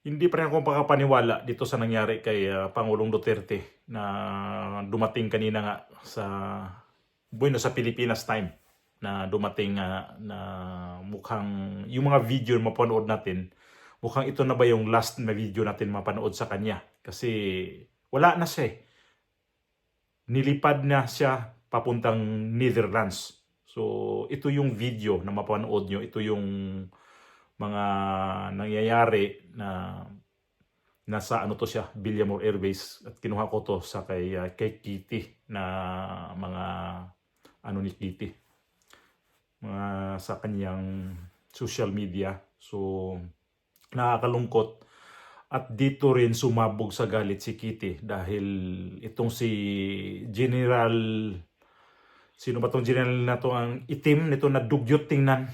Hindi pa rin ako makapaniwala dito sa nangyari kay Pangulong Duterte na dumating kanina nga sa Pilipinas time na dumating na mukhang yung mga video na mapanood natin, mukhang ito na ba yung last na video natin mapanood sa kanya kasi wala na siya. Nilipad na siya papuntang Netherlands. So ito yung video na mapanood nyo, ito yung mga nangyayari na nasa Villamor Airways at kinuha ko to sa kay Kitty na mga ni Kitty mga sa kanyang social media. So nakakalungkot at dito rin sumabog sa galit si Kitty dahil itong si General, sino ba tong general na to, ang itim nito na dugyot tingnan,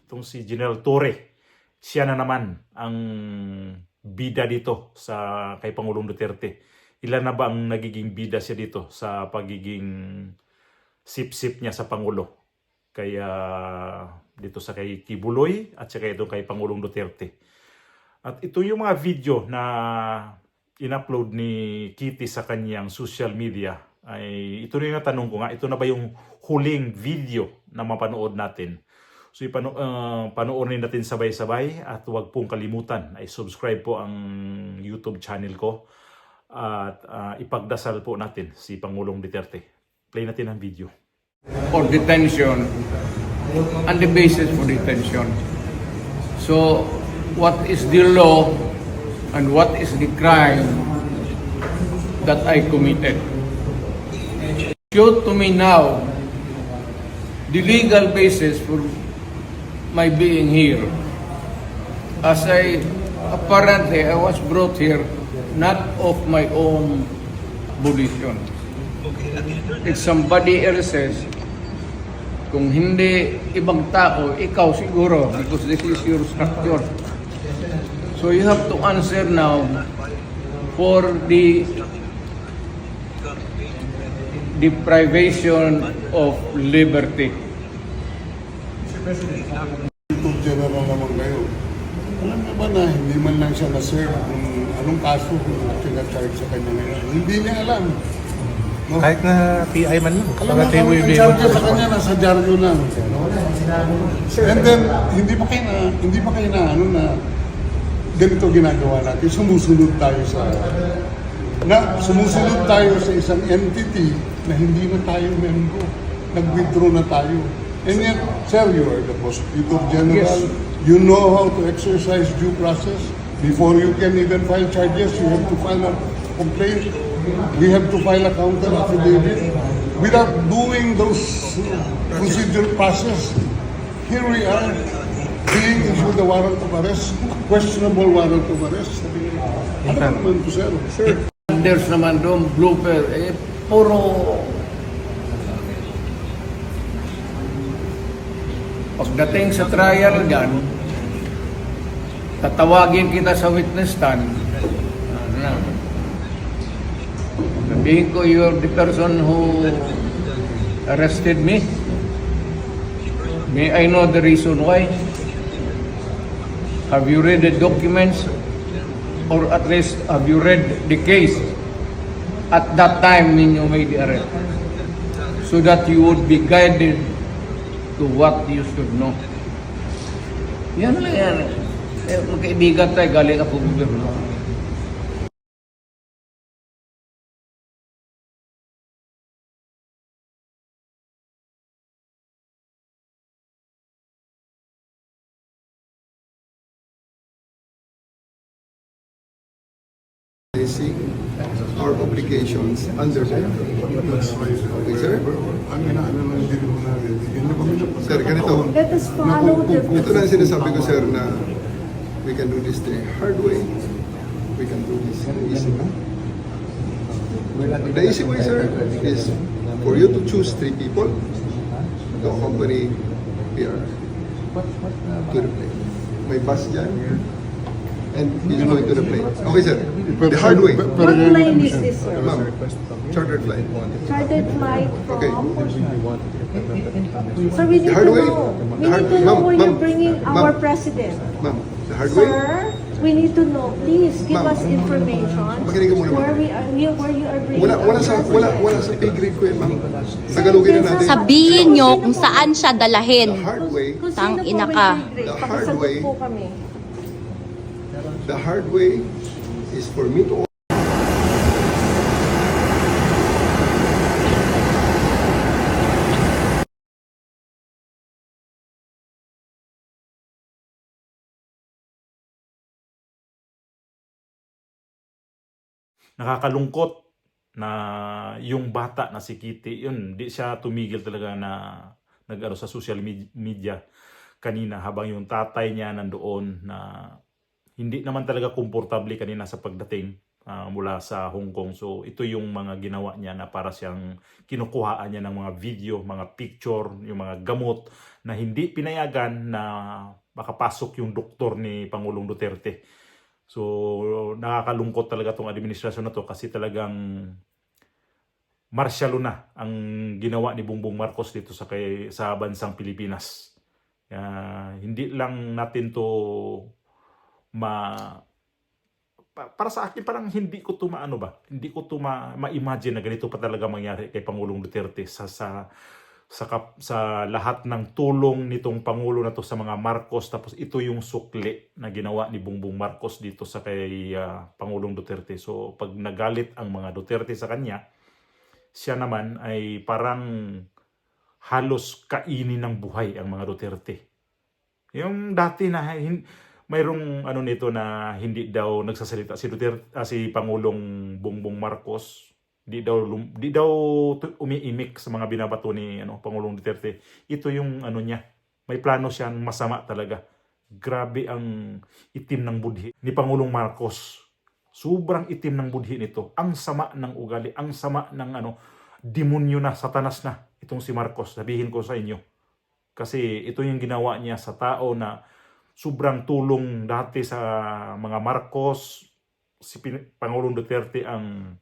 itong si General Torre. Siya na naman ang bida dito kay Pangulong Duterte. Ilan na ba ang nagiging bida siya dito sa pagiging sip-sip niya sa Pangulo? Kaya dito sa kay Kibuloy at saka ito kay Pangulong Duterte. At ito yung mga video na in-upload ni Kitty sa kanyang social media. Ay ito rin yung tanong ko nga, ito na ba yung huling video na mapanood natin? So panoorin natin sabay-sabay at huwag pong kalimutan ay subscribe po ang YouTube channel ko at ipagdasal po natin si Pangulong Duterte. Play natin ang video. For detention and the basis for detention. So what is the law and what is the crime that I committed? Show to me now the legal basis for my being here, as apparently I was brought here not of my own volition. If somebody else says, kung hindi ibang tao, ikaw siguro, because this is your structure. So you have to answer now for the deprivation of liberty. YouTube General naman kayo. Alam niyo ba na hindi man lang siya na-serve kung anong kaso kung charge sa kanya ngayon? Hindi niya alam. No? Kahit na PI man lang. Alam mo kung charge sa kanya, nasa dyaryo lang. And then, hindi pa kayo na ganito ginagawa natin. Sumusunod tayo sa isang entity na hindi na tayo membro. Nag-withdraw na tayo. And yet, sir, you are the Prosecutor General. Yes. You know how to exercise due process. Before you can even file charges, you have to file a complaint. We have to file a counter affidavit. Without doing those procedural process, here we are, being issued a warrant of arrest, questionable warrant of arrest. Ano naman to, sir? Sir. There's naman doon blooper, puro pagdating sa trial dyan, tatawagin kita sa witness stand. Sabihin ko, you're the person who arrested me. May I know the reason why? Have you read the documents? Or at least, have you read the case at that time when you made the arrest? So that you would be guided to what you should know. Yan lang yan. Magkaibigan tayo, galing ako gobyerno. Our obligations under the okay, sir? Sir, ganito. Let us follow the... Ito lang sinasabi ko, sir, na we can do this the hard way. We can do this the easy way. The easy way, sir, is for you to choose 3 people to accompany PR to the plane. May bus dyan, and he's going to the plane. Okay, sir. The hard way. What plane is this, sir? Ma'am, chartered flight. Chartered flight Okay. from... So we need to hard way. know. We The hard need to way. know Ma'am, where you're ma'am, bringing our ma'am. president. Ma'am, the hard way. Sir, We need to know. Please give Ma'am, us information makinig ka muna, ma'am. where you are bringing Wala sa pay grade ko yan, ma'am. Tagalogin na natin. Sabihin nyo kung saan siya dalahin. The hard way, Kung Tang sino po ina may ka. grade, The hard pakisagot way. po kami. the hard way is for me to Nakakalungkot na yung bata na si Kitty, yun, di siya tumigil talaga na nag-ano sa social media kanina habang yung tatay niya nandoon na hindi naman talaga komportable kanina sa pagdating mula sa Hong Kong. So ito yung mga ginawa niya na para siyang kinukuhaan niya ng mga video, mga picture, yung mga gamot na hindi pinayagan na makapasok yung doktor ni Pangulong Duterte. So nakakalungkot talaga tong administrasyon na to kasi talagang marsyalo na ang ginawa ni Bongbong Marcos dito sa bansang Pilipinas. Hindi lang natin to para sa akin parang hindi ko to hindi ko to ma-imagine na ganito pa talaga mangyari kay Pangulong Duterte sa lahat ng tulong nitong Pangulo na to sa mga Marcos, tapos ito yung sukli na ginawa ni Bongbong Marcos dito sa kay Pangulong Duterte. So pag nagalit ang mga Duterte sa kanya, siya naman ay parang halos kainin ng buhay ang mga Duterte. Yung dati na mayroong nito na hindi daw nagsasalita si Duterte, si Pangulong Bongbong Marcos, di daw umiimik sa mga binabato ni Pangulong Duterte. Ito yung niya. May plano siyang masama talaga. Grabe ang itim ng budhi ni Pangulong Marcos. Sobrang itim ng budhi nito. Ang sama ng ugali, ang sama ng demonyo na, satanas na itong si Marcos. Sabihin ko sa inyo. Kasi ito yung ginawa niya sa tao na sobrang tulong dati sa mga Marcos. Si Pangulong Duterte ang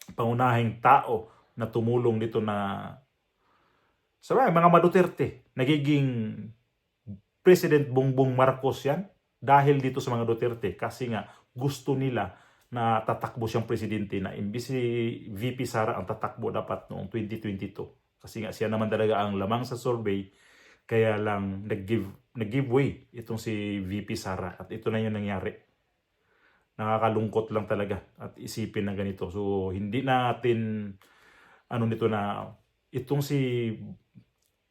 pangunahing tao na tumulong dito na sa mga Duterte. Nagiging President Bongbong Marcos yan dahil dito sa mga Duterte kasi nga gusto nila na tatakbo siyang presidente, na imbis si VP Sara ang tatakbo dapat noong 2022 kasi nga siya naman talaga ang lamang sa survey, kaya lang nag-give way itong si VP Sara at ito na yung nangyari. Nakakalungkot lang talaga at isipin na ganito. So hindi natin nito na itong si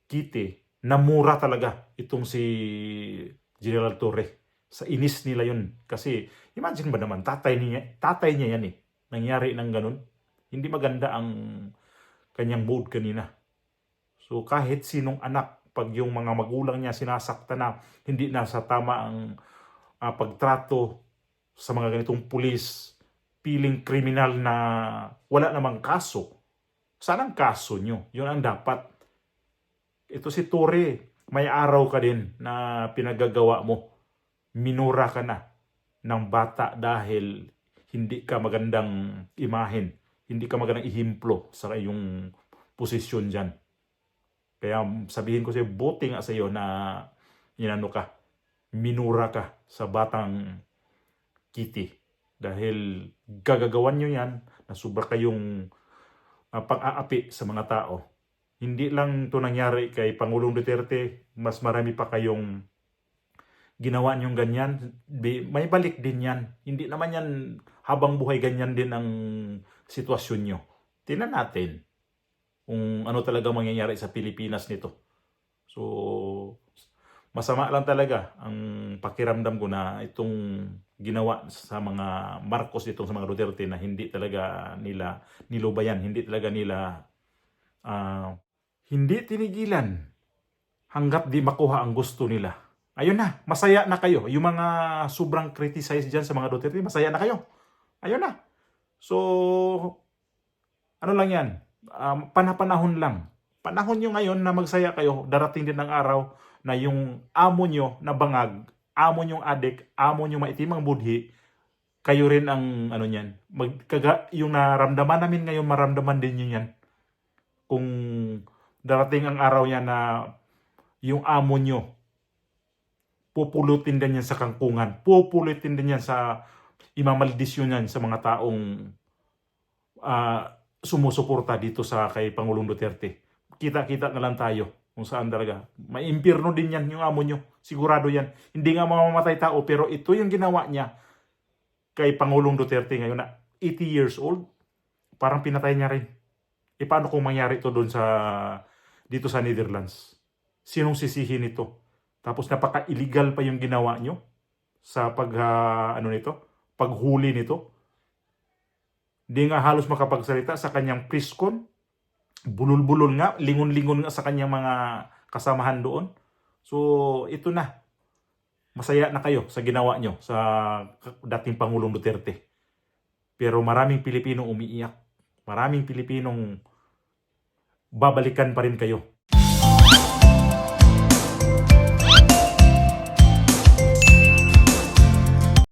Kitty, namura talaga itong si General Torre. Sa inis nila yun. Kasi imagine ba naman, tatay niya yan eh. Nangyari ng ganun. Hindi maganda ang kanyang mood kanina. So kahit sinong anak, pag yung mga magulang niya sinasaktan na, hindi na sa tama ang pagtrato sa mga ganitong pulis, piling kriminal na wala namang kaso. Saan ang kaso nyo? Yun ang dapat. Ito si Torre, may araw ka din na pinagagawa mo. Minura ka na ng bata dahil hindi ka magandang imahen, hindi ka magandang ihimplo sa iyong posisyon dyan. Kaya sabihin ko sa'yo, buti nga sa'yo na minura ka sa batang Kitty. Dahil gagagawan nyo yan na sobra kayong pang-aapi sa mga tao. Hindi lang ito nangyari kay Pangulong Duterte, mas marami pa kayong ginawa niyong ganyan. May balik din yan. Hindi naman yan habang buhay ganyan din ang sitwasyon nyo. Tingnan natin kung ano talaga mangyayari sa Pilipinas nito. So, masama lang talaga ang pakiramdam ko na itong ginawa sa mga Marcos, itong sa mga Duterte na hindi talaga nila nilubayan, hindi talaga nila hindi tinigilan hanggat di makuha ang gusto nila. Ayun na, masaya na kayo. Yung mga sobrang criticize dyan sa mga Duterte, masaya na kayo. Ayun na. So, ano lang yan, panapanahon lang. Panahon nyo ngayon na magsaya kayo, darating din ang araw na yung amo nyo na bangag, amo nyong adik, amo nyong maitimang budhi, kayo rin ang niyan. Yung naramdaman namin ngayon, maramdaman din nyo yan. Kung darating ang araw yan na yung amo nyo pupulutin din yan sa kangkungan, pupulutin din yan sa imamaldisyon yan sa mga taong sumusuporta dito sa kay Pangulong Duterte. Kita-kita na lang tayo kung saan talaga. May impyerno din yan yung amo nyo. Sigurado yan. Hindi nga mamamatay tao, pero ito yung ginawa niya kay Pangulong Duterte ngayon na 80 years old. Parang pinatay niya rin. E paano kung mangyari ito doon dito sa Netherlands? Sinong sisihin nito? Tapos napaka-illegal pa yung ginawa nyo sa paghuli nito. Hindi nga halos makapagsalita sa kanyang preskon. Bulol-bulol nga, lingon-lingon nga sa kanyang mga kasamahan doon. So, ito na. Masaya na kayo sa ginawa nyo sa dating Pangulong Duterte. Pero maraming Pilipinong umiiyak. Maraming Pilipinong babalikan pa rin kayo